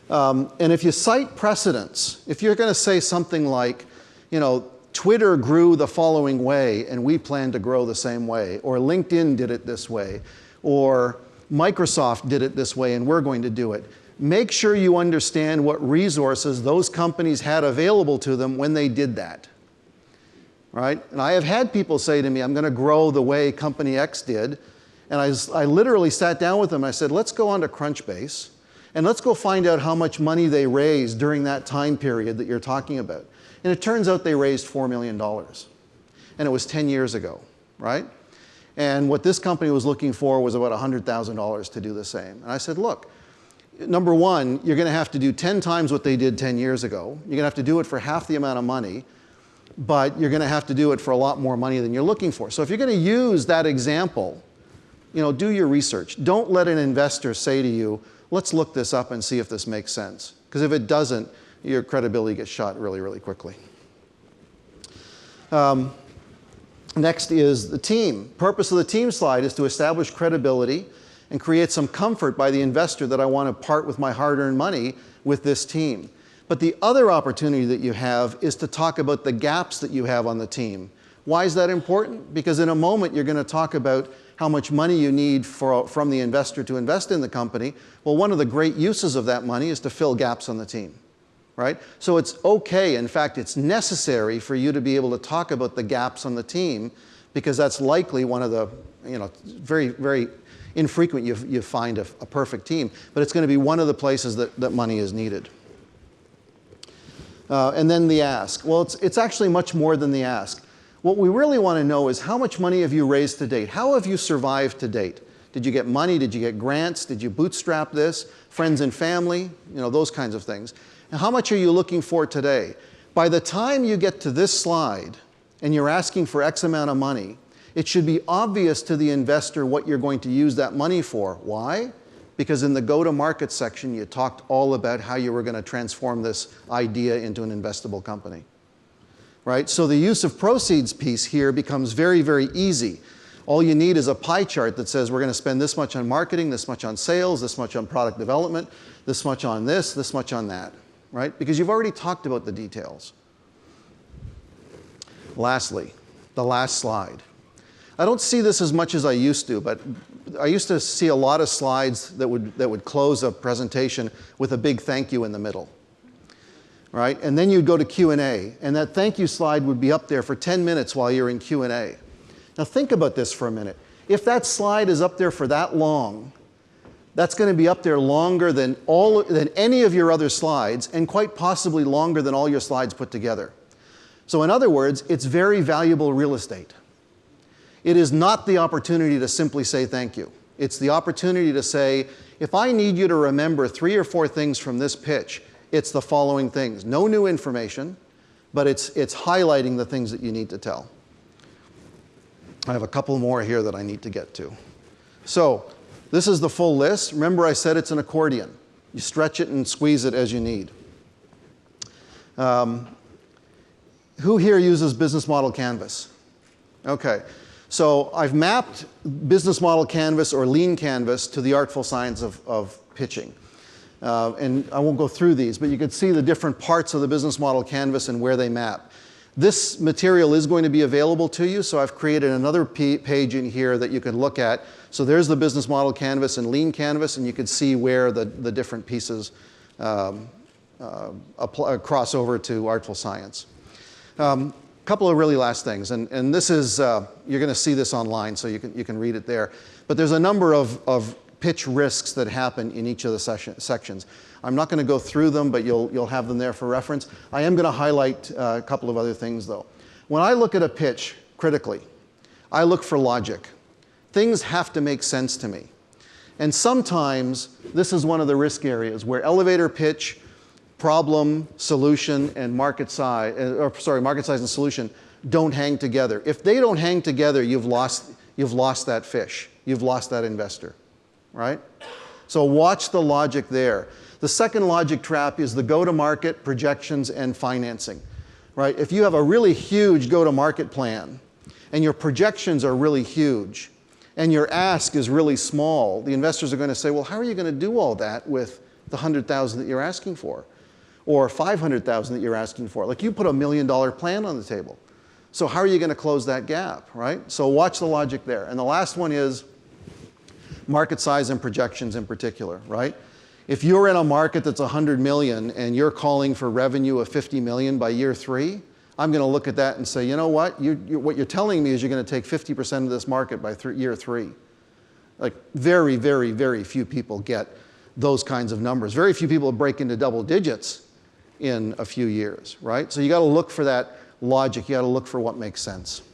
And if you cite precedents, if you're going to say something like, Twitter grew the following way and we plan to grow the same way, or LinkedIn did it this way, or Microsoft did it this way and we're going to do it. Make sure you understand what resources those companies had available to them when they did that, right? And I have had people say to me, I'm going to grow the way company X did. And I literally sat down with them. I said, let's go onto Crunchbase and let's go find out how much money they raised during that time period that you're talking about. And it turns out they raised $4 million. And it was 10 years ago, right? And what this company was looking for was about $100,000 to do the same. And I said, look, number one, you're going to have to do 10 times what they did 10 years ago. You're going to have to do it for half the amount of money, but you're going to have to do it for a lot more money than you're looking for. So if you're going to use that example, do your research. Don't let an investor say to you, let's look this up and see if this makes sense. Because if it doesn't, your credibility gets shot really, really quickly. Next is the team. Purpose of the team slide is to establish credibility and create some comfort by the investor that I want to part with my hard-earned money with this team. But the other opportunity that you have is to talk about the gaps that you have on the team. Why is that important? Because in a moment you're going to talk about how much money you need from the investor to invest in the company. Well, one of the great uses of that money is to fill gaps on the team, right? So it's okay, in fact, it's necessary for you to be able to talk about the gaps on the team, because that's likely one of the, very, very infrequent you find a perfect team, but it's going to be one of the places that money is needed. And then the ask. Well, it's actually much more than the ask. What we really want to know is how much money have you raised to date? How have you survived to date? Did you get money? Did you get grants? Did you bootstrap this? Friends and family? Those kinds of things. And how much are you looking for today? By the time you get to this slide and you're asking for X amount of money, it should be obvious to the investor what you're going to use that money for. Why? Because in the go-to-market section, you talked all about how you were going to transform this idea into an investable company. Right? So the use of proceeds piece here becomes very, very easy. All you need is a pie chart that says we're going to spend this much on marketing, this much on sales, this much on product development, this much on this much on that. Right? Because you've already talked about the details. Lastly, the last slide. I don't see this as much as I used to, but I used to see a lot of slides that would close a presentation with a big thank you in the middle. Right? And then you'd go to Q&A, and that thank you slide would be up there for 10 minutes while you're in Q&A. Now think about this for a minute. If that slide is up there for that long, that's going to be up there longer than any of your other slides, and quite possibly longer than all your slides put together. So in other words, it's very valuable real estate. It is not the opportunity to simply say thank you. It's the opportunity to say, if I need you to remember 3 or 4 things from this pitch, it's the following things. No new information, but it's highlighting the things that you need to tell. I have a couple more here that I need to get to. So this is the full list. Remember, I said it's an accordion. You stretch it and squeeze it as you need. Who here uses Business Model Canvas? Okay. So I've mapped Business Model Canvas or Lean Canvas to the artful science of pitching. And I won't go through these, but you can see the different parts of the Business Model Canvas and where they map. This material is going to be available to you, so I've created another page in here that you can look at. So there's the Business Model Canvas and Lean Canvas, and you can see where the different pieces cross over to artful science. Couple of really last things, and this is, you're going to see this online, so you can read it there. But there's a number of pitch risks that happen in each of the sections. I'm not going to go through them, but you'll have them there for reference. I am going to highlight a couple of other things, though. When I look at a pitch critically, I look for logic. Things have to make sense to me. And sometimes this is one of the risk areas where elevator pitch, problem, solution, and market size and solution don't hang together. If they don't hang together, you've lost that fish. You've lost that investor, right? So watch the logic there. The second logic trap is the go-to-market, projections, and financing, right? If you have a really huge go-to-market plan and your projections are really huge and your ask is really small, the investors are going to say, well, how are you going to do all that with the $100,000 that you're asking for? Or $500,000 that you're asking for. Like, you put $1 million plan on the table. So how are you going to close that gap, right? So watch the logic there. And the last one is market size and projections in particular, right? If you're in a market that's 100 million and you're calling for revenue of 50 million by year 3, I'm going to look at that and say, you know what? What you're telling me is you're going to take 50% of this market by year 3. Like, very, very, very few people get those kinds of numbers. Very few people break into double digits in a few years, right? So you got to look for that logic. You got to look for what makes sense. I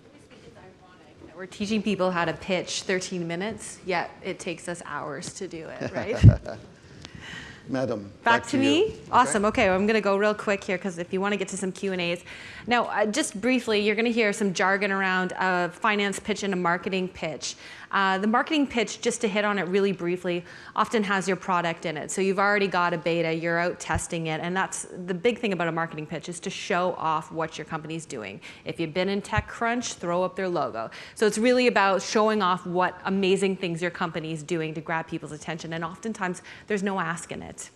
always think it's ironic that we're teaching people how to pitch 13 minutes, yet it takes us hours to do it, right? Madam. Back to me? you. Awesome. Okay, well, I'm going to go real quick here because if you want to get to some Q&As. Now, just briefly, you're going to hear some jargon around a finance pitch and a marketing pitch. The marketing pitch, just to hit on it really briefly, often has your product in it. So you've already got a beta, you're out testing it, and that's the big thing about a marketing pitch is to show off what your company's doing. If you've been in TechCrunch, throw up their logo. So it's really about showing off what amazing things your company's doing to grab people's attention, and oftentimes there's no ask in it.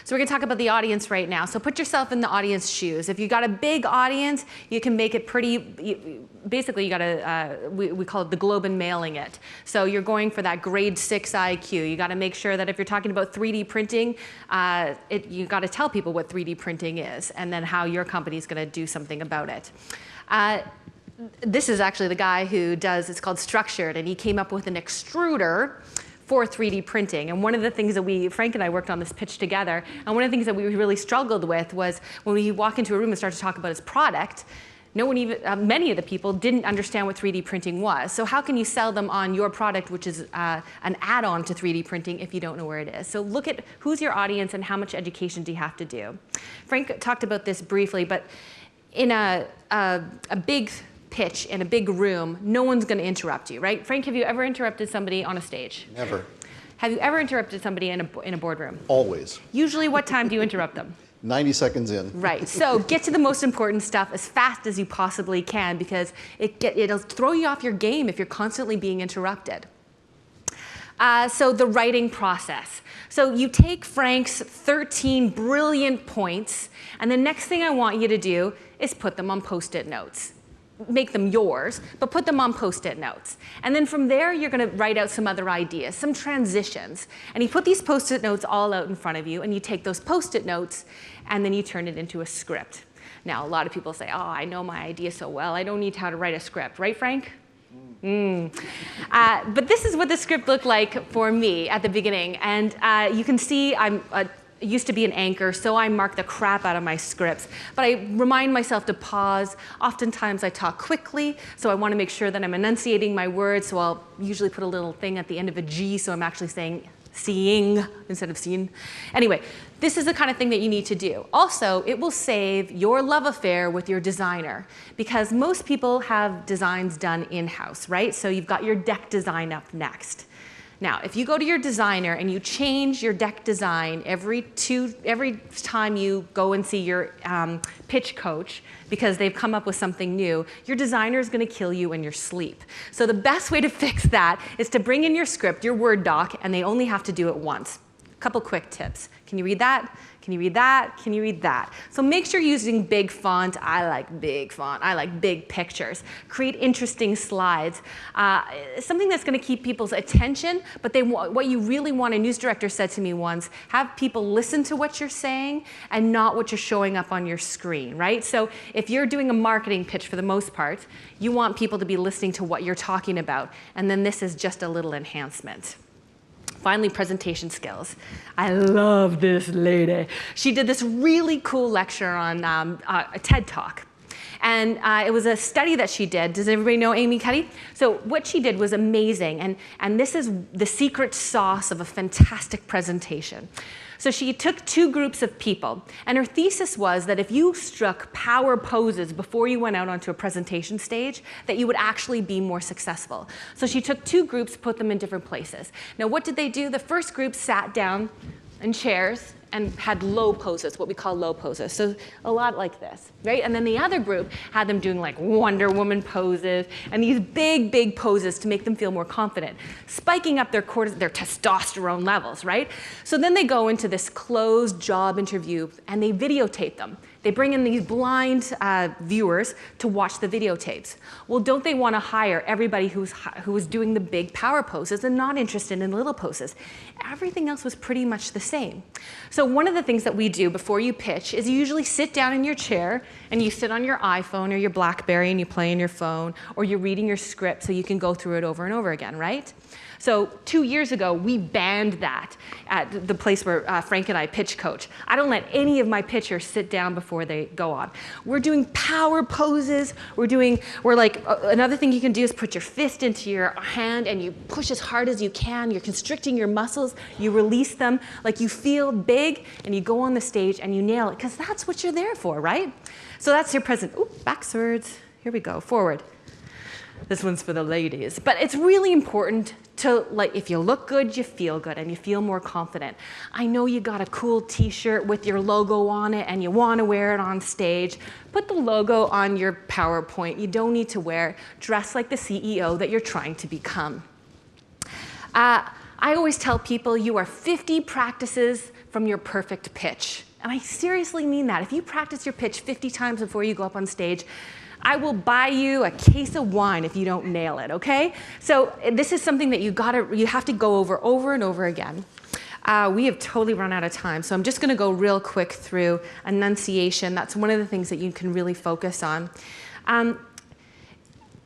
So we're going to talk about the audience right now. So put yourself in the audience shoes. If you've got a big audience, you can make it pretty, basically you got to, we call it the globe and mailing it. So you're going for that grade 6 IQ. You got to make sure that if you're talking about 3D printing, you got to tell people what 3D printing is and then how your company's going to do something about it. This is actually the guy who does, it's called Structured, and he came up with an extruder for 3D printing. And one of the things that Frank and I worked on this pitch together, and one of the things that we really struggled with was when we walk into a room and start to talk about his product, no one even, many of the people didn't understand what 3D printing was. So how can you sell them on your product, which is an add-on to 3D printing, if you don't know where it is? So look at who's your audience and how much education do you have to do. Frank talked about this briefly, but in a big pitch in a big room, no one's going to interrupt you, right? Frank, have you ever interrupted somebody on a stage? Never. Have you ever interrupted somebody in a boardroom? Always. Usually what time do you interrupt them? 90 seconds in. Right, so get to the most important stuff as fast as you possibly can because it'll throw you off your game if you're constantly being interrupted. So the writing process. So you take Frank's 13 brilliant points, and the next thing I want you to do is put them on Post-it notes. Make them yours, but put them on Post-it notes. And then from there, you're going to write out some other ideas, some transitions. And you put these Post-it notes all out in front of you, and you take those Post-it notes, and then you turn it into a script. Now, a lot of people say, oh, I know my idea so well, I don't need how to write a script. Right, Frank? But this is what the script looked like for me at the beginning. And you can see I'm used to be an anchor, so I mark the crap out of my scripts. But I remind myself to pause. Oftentimes I talk quickly, so I want to make sure that I'm enunciating my words, so I'll usually put a little thing at the end of a G, so I'm actually saying seeing instead of seen. Anyway, this is the kind of thing that you need to do. Also, it will save your love affair with your designer, because most people have designs done in-house, right? So you've got your deck design up next. Now, if you go to your designer and you change your deck design every time you go and see your pitch coach because they've come up with something new, your designer is going to kill you in your sleep. So the best way to fix that is to bring in your script, your Word doc, and they only have to do it once. A couple quick tips. Can you read that? Can you read that? Can you read that? So make sure you're using big font. I like big font. I like big pictures. Create interesting slides. Something that's going to keep people's attention, but what you really want, a news director said to me once, have people listen to what you're saying and not what you're showing up on your screen, right? So if you're doing a marketing pitch for the most part, you want people to be listening to what you're talking about, and then this is just a little enhancement. Finally, presentation skills. I love this lady. She did this really cool lecture on a TED Talk. And it was a study that she did. Does everybody know Amy Cuddy? So what she did was amazing. And this is the secret sauce of a fantastic presentation. So she took two groups of people, and her thesis was that if you struck power poses before you went out onto a presentation stage, that you would actually be more successful. So she took two groups, put them in different places. Now, what did they do? The first group sat down in chairs and had low poses, what we call low poses. So a lot like this, right? And then the other group had them doing like Wonder Woman poses and these big, big poses to make them feel more confident, spiking up their testosterone levels, right? So then they go into this closed job interview and they videotape them. They bring in these blind viewers to watch the videotapes. Well, don't they want to hire everybody who was doing the big power poses and not interested in the little poses? Everything else was pretty much the same. So one of the things that we do before you pitch is you usually sit down in your chair and you sit on your iPhone or your BlackBerry and you play on your phone, or you're reading your script so you can go through it over and over again, right? So 2 years ago, we banned that at the place where Frank and I pitch coach. I don't let any of my pitchers sit down before they go on. We're doing power poses. Another thing you can do is put your fist into your hand and you push as hard as you can. You're constricting your muscles. You release them like you feel big, and you go on the stage and you nail it, because that's what you're there for, right? So that's your present. Ooh, backwards. Here we go, forward. This one's for the ladies. But it's really important to, if you look good, you feel good, and you feel more confident. I know you got a cool t-shirt with your logo on it and you want to wear it on stage. Put the logo on your PowerPoint. You don't need to wear it. Dress like the CEO that you're trying to become. I always tell people you are 50 practices from your perfect pitch. And I seriously mean that. If you practice your pitch 50 times before you go up on stage, I will buy you a case of wine if you don't nail it, okay? So this is something that you have to go over and over again. We have totally run out of time, so I'm just gonna go real quick through enunciation. That's one of the things that you can really focus on.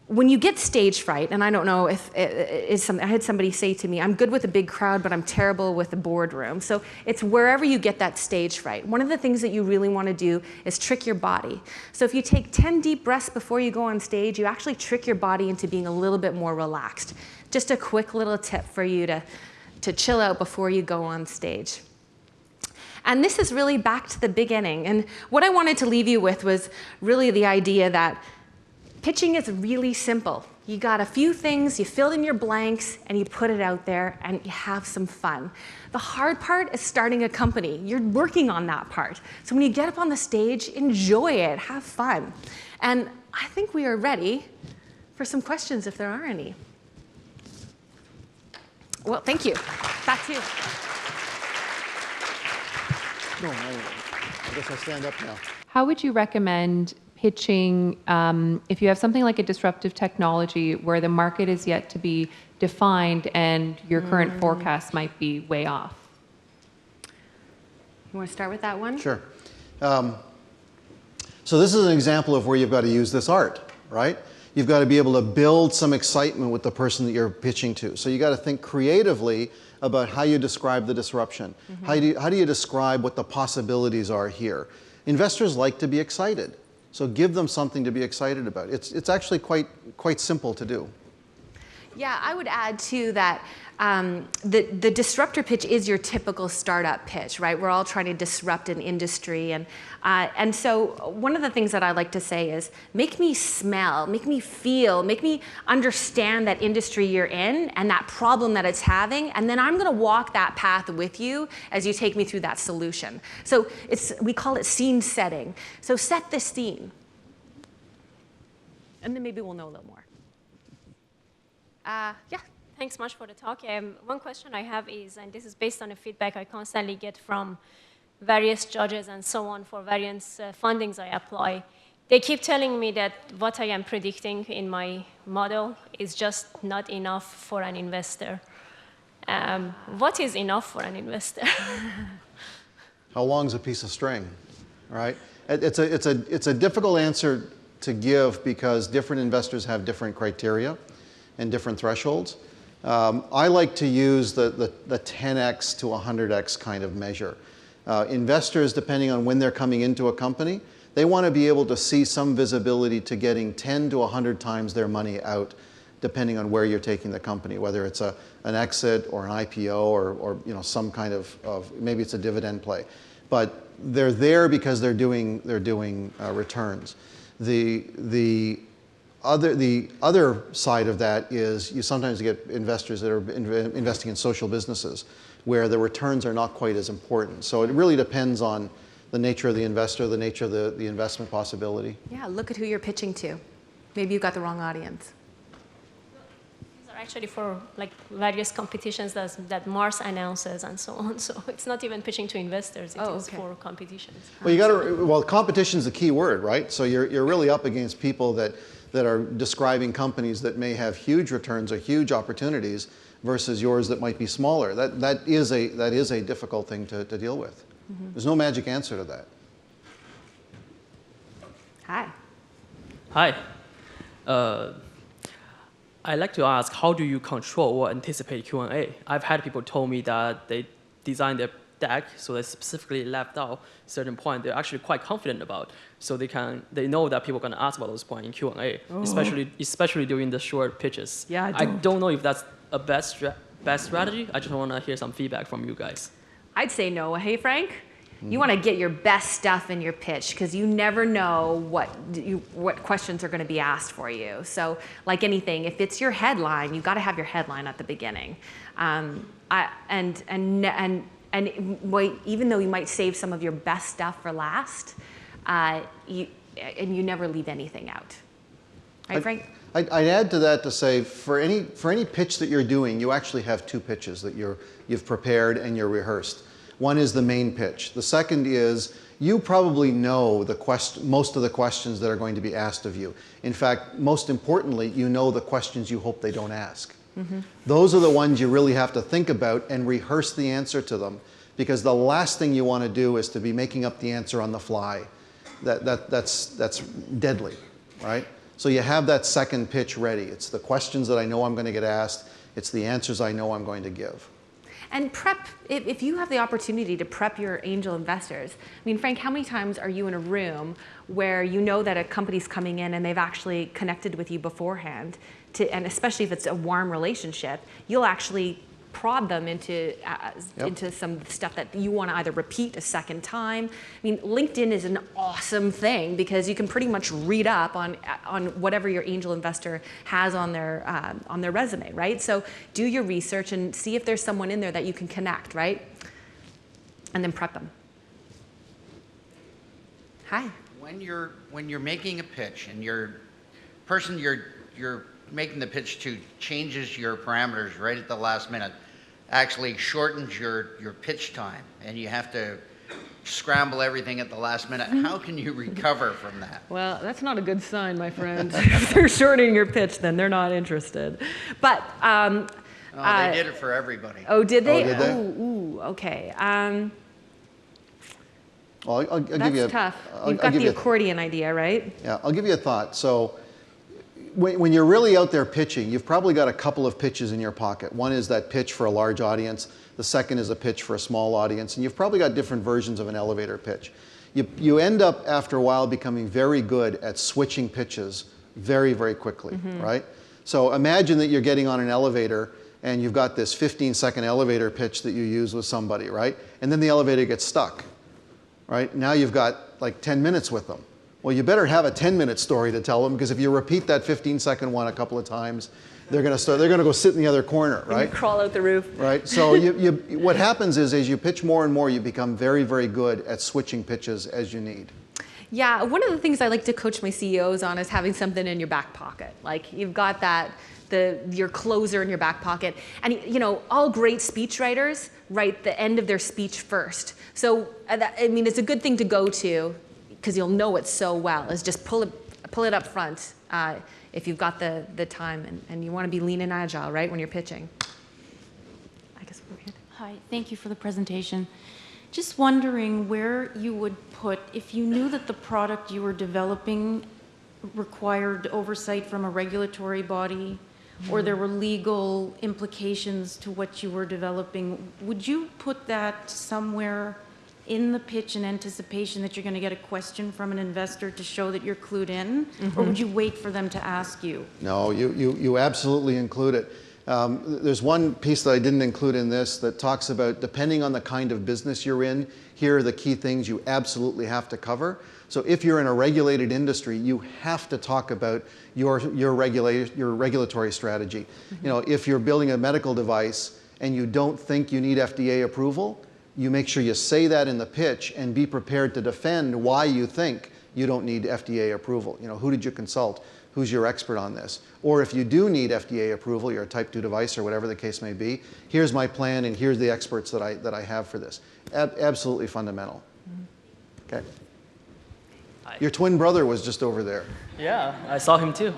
When you get stage fright, and I don't know if I had somebody say to me, I'm good with a big crowd, but I'm terrible with the boardroom. So it's wherever you get that stage fright. One of the things that you really want to do is trick your body. So if you take 10 deep breaths before you go on stage, you actually trick your body into being a little bit more relaxed. Just a quick little tip for you to chill out before you go on stage. And this is really back to the beginning. And what I wanted to leave you with was really the idea that pitching is really simple. You got a few things, you fill in your blanks, and you put it out there, and you have some fun. The hard part is starting a company. You're working on that part. So when you get up on the stage, enjoy it, have fun. And I think we are ready for some questions, if there are any. Well, thank you. Back to you. No, I guess I stand up now. How would you recommend pitching if you have something like a disruptive technology where the market is yet to be defined and your current forecast might be way off? You want to start with that one? Sure. So this is an example of where you've got to use this art, right? You've got to be able to build some excitement with the person that you're pitching to. So you got to think creatively about how you describe the disruption. Mm-hmm. How do you describe what the possibilities are here? Investors like to be excited. So give them something to be excited about. It's actually quite simple to do. Yeah, I would add too that the disruptor pitch is your typical startup pitch, right? We're all trying to disrupt an industry, and so one of the things that I like to say is make me smell, make me feel, make me understand that industry you're in and that problem that it's having, and then I'm going to walk that path with you as you take me through that solution. So we call it scene setting. So set the scene, and then maybe we'll know a little more. Yeah. Thanks much for the talk. One question I have is, and this is based on the feedback I constantly get from various judges and so on for various fundings I apply. They keep telling me that what I am predicting in my model is just not enough for an investor. What is enough for an investor? How long is a piece of string, right? It's a difficult answer to give because different investors have different criteria and different thresholds. I like to use the 10x to 100x kind of measure. Investors, depending on when they're coming into a company, they want to be able to see some visibility to getting 10 to 100 times their money out, depending on where you're taking the company, whether it's an exit or an IPO or some kind of maybe it's a dividend play. But they're there because they're doing returns. The other side of that is you sometimes get investors that are investing in social businesses where the returns are not quite as important. So it really depends on the nature of the investor, the nature of the investment possibility. Yeah, look at who you're pitching to. Maybe you've got the wrong audience. These are actually for various competitions that Mars announces and so on. So it's not even pitching to investors. It is for competitions. Well, competition is the key word, right? So you're really up against people that are describing companies that may have huge returns or huge opportunities versus yours that might be smaller. That is a difficult thing to deal with. Mm-hmm. There's no magic answer to that. Hi. Hi. I'd like to ask, how do you control or anticipate Q&A? I've had people tell me that they designed their deck, so they specifically left out certain points they're actually quite confident about, so they know that people are going to ask about those points in Q&A, especially during the short pitches. Yeah, I don't know if that's a best strategy. I just want to hear some feedback from you guys. I'd say no. Hey, Frank? You want to get your best stuff in your pitch because you never know what questions are going to be asked for you. So like anything, if it's your headline, you've got to have your headline at the beginning. Even though you might save some of your best stuff for last, you never leave anything out. Right, Frank? I'd add to that to say, for any pitch that you're doing, you actually have two pitches that you've prepared and you're rehearsed. One is the main pitch. The second is you probably know most of the questions that are going to be asked of you. In fact, most importantly, you know the questions you hope they don't ask. Mm-hmm. Those are the ones you really have to think about and rehearse the answer to them, because the last thing you want to do is to be making up the answer on the fly. That's deadly, right? So you have that second pitch ready. It's the questions that I know I'm going to get asked. It's the answers I know I'm going to give. And prep, if you have the opportunity to prep your angel investors, I mean, Frank, how many times are you in a room where you know that a company's coming in and they've actually connected with you beforehand, and especially if it's a warm relationship, you'll actually prod them into some stuff that you want to either repeat a second time. I mean, LinkedIn is an awesome thing because you can pretty much read up on whatever your angel investor has on their resume, right? So do your research and see if there's someone in there that you can connect, right? And then prep them. Hi. When you're making a pitch and you're making the pitch to changes your parameters right at the last minute, actually shortens your pitch time, and you have to scramble everything at the last minute. How can you recover from that? Well, that's not a good sign, my friend. If they're shortening your pitch, then they're not interested. But they did it for everybody. Oh, did they? Oh, did they? Ooh, okay. Well, I'll That's give you tough. You've got the accordion idea, right? Yeah, I'll give you a thought. So when you're really out there pitching, you've probably got a couple of pitches in your pocket. One is that pitch for a large audience. The second is a pitch for a small audience. And you've probably got different versions of an elevator pitch. You end up, after a while, becoming very good at switching pitches very, very quickly, right? So imagine that you're getting on an elevator and you've got this 15-second elevator pitch that you use with somebody, right? And then the elevator gets stuck, right? Now you've got like 10 minutes with them. Well, you better have a 10-minute story to tell them, because if you repeat that 15-second one a couple of times, they're going to go sit in the other corner, right? And you crawl out the roof. Right. So what happens is, as you pitch more and more, you become very, very good at switching pitches as you need. Yeah, one of the things I like to coach my CEOs on is having something in your back pocket. Like you've got your closer in your back pocket. And all great speechwriters write the end of their speech first. So it's a good thing to go to, because you'll know it so well, is just pull it up front if you've got the time, and you want to be lean and agile, right, when you're pitching. I guess we're here. Hi, thank you for the presentation. Just wondering where you would put, if you knew that the product you were developing required oversight from a regulatory body, or there were legal implications to what you were developing, would you put that somewhere in the pitch in anticipation that you're going to get a question from an investor to show that you're clued in? Or would you wait for them to ask you? No, you absolutely include it. There's one piece that I didn't include in this that talks about, depending on the kind of business you're in, here are the key things you absolutely have to cover. So if you're in a regulated industry, you have to talk about your regulatory strategy. If you're building a medical device and you don't think you need FDA approval, you make sure you say that in the pitch and be prepared to defend why you think you don't need FDA approval. Who did you consult? Who's your expert on this? Or if you do need FDA approval, you're a type 2 device or whatever the case may be, here's my plan and here's the experts that I have for this. Absolutely fundamental. Okay. Your twin brother was just over there. Yeah, I saw him too.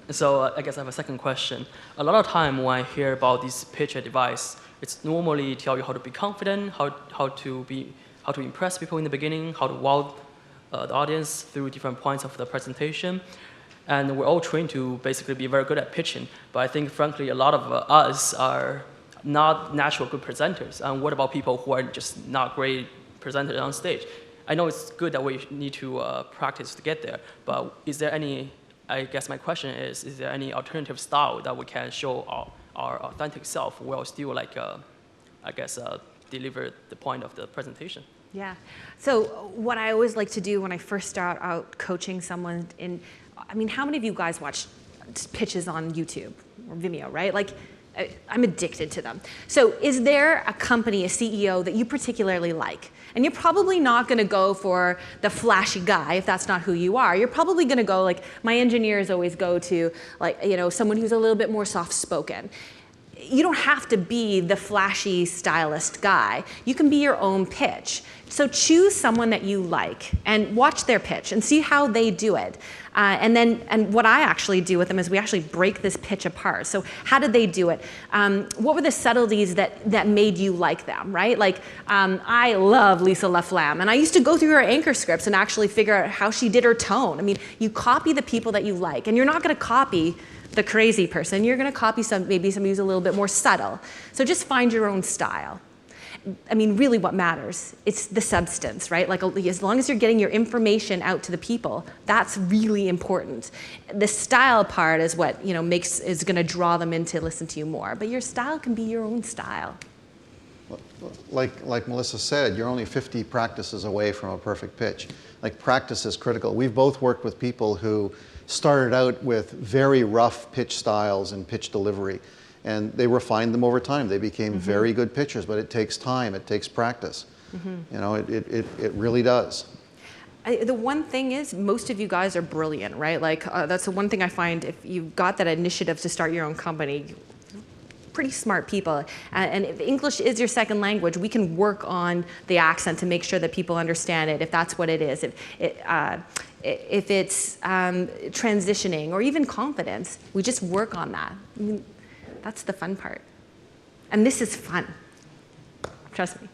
So I guess I have a second question. A lot of time when I hear about this pitch advice, it's normally tell you how to be confident, how to impress people in the beginning, how to wow the audience through different points of the presentation. And we're all trained to basically be very good at pitching. But I think, frankly, a lot of us are not natural good presenters. And what about people who are just not great presenters on stage? I know it's good that we need to practice to get there, but is there any, I guess my question is there any alternative style that we can show our authentic self while still, like, I guess, deliver the point of the presentation? Yeah. So what I always like to do when I first start out coaching someone I mean, how many of you guys watch pitches on YouTube or Vimeo, right? Like, I'm addicted to them. So is there a company, a CEO that you particularly like? And you're probably not going to go for the flashy guy if that's not who you are. You're probably going to go, like, my engineers always go to, like, you know, someone who's a little bit more soft-spoken. You don't have to be the flashy stylist guy. You can be your own pitch. So choose someone that you like and watch their pitch and see how they do it. And what I actually do with them is we actually break this pitch apart. So how did they do it? What were the subtleties that made you like them, right? Like, I love Lisa LaFlamme, and I used to go through her anchor scripts and actually figure out how she did her tone. I mean, you copy the people that you like, and you're not going to copy the crazy person. You're going to copy maybe somebody who's a little bit more subtle. So just find your own style. I mean, really what matters, it's the substance, right? Like, as long as you're getting your information out to the people, that's really important. The style part is what, you know, is going to draw them in to listen to you more. But your style can be your own style. Like Melissa said, you're only 50 practices away from a perfect pitch. Like, practice is critical. We've both worked with people who started out with very rough pitch styles and pitch delivery, and they refined them over time. They became very good pitchers, but it takes time, it takes practice. You know, it really does. The one thing is, most of you guys are brilliant, right? Like, that's the one thing I find, if you've got that initiative to start your own company, pretty smart people. And if English is your second language, we can work on the accent to make sure that people understand it, if that's what it is. If it's transitioning or even confidence, we just work on that. I mean, that's the fun part. And this is fun. Trust me.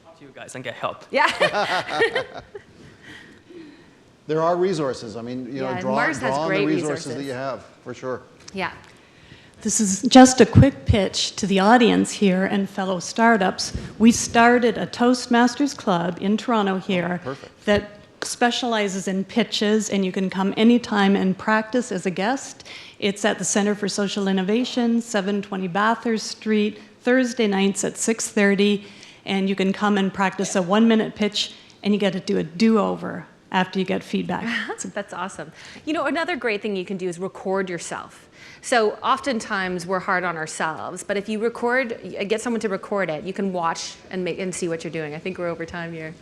Talk to you guys and get help. Yeah. There are resources. I mean, you know, draw on the resources that you have, for sure. Yeah. This is just a quick pitch to the audience here and fellow startups. We started a Toastmasters Club in Toronto here that specializes in pitches, and you can come anytime and practice as a guest. It's at the Center for Social Innovation, 720 Bathurst Street, Thursday nights at 6:30, and you can come and practice a 1-minute pitch, and you get to do a do-over after you get feedback. That's awesome. You know, another great thing you can do is record yourself. So oftentimes we're hard on ourselves, but if you get someone to record it, you can watch and see what you're doing. I think we're over time here.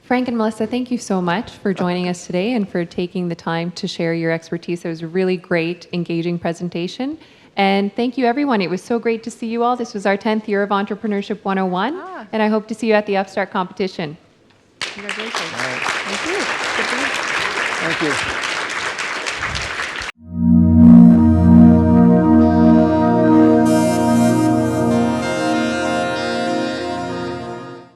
Frank and Melissa, thank you so much for joining us today and for taking the time to share your expertise. It was a really great, engaging presentation. And thank you, everyone. It was so great to see you all. This was our 10th year of Entrepreneurship 101, and I hope to see you at the Upstart competition. Congratulations. All right. Thank you. Thank you.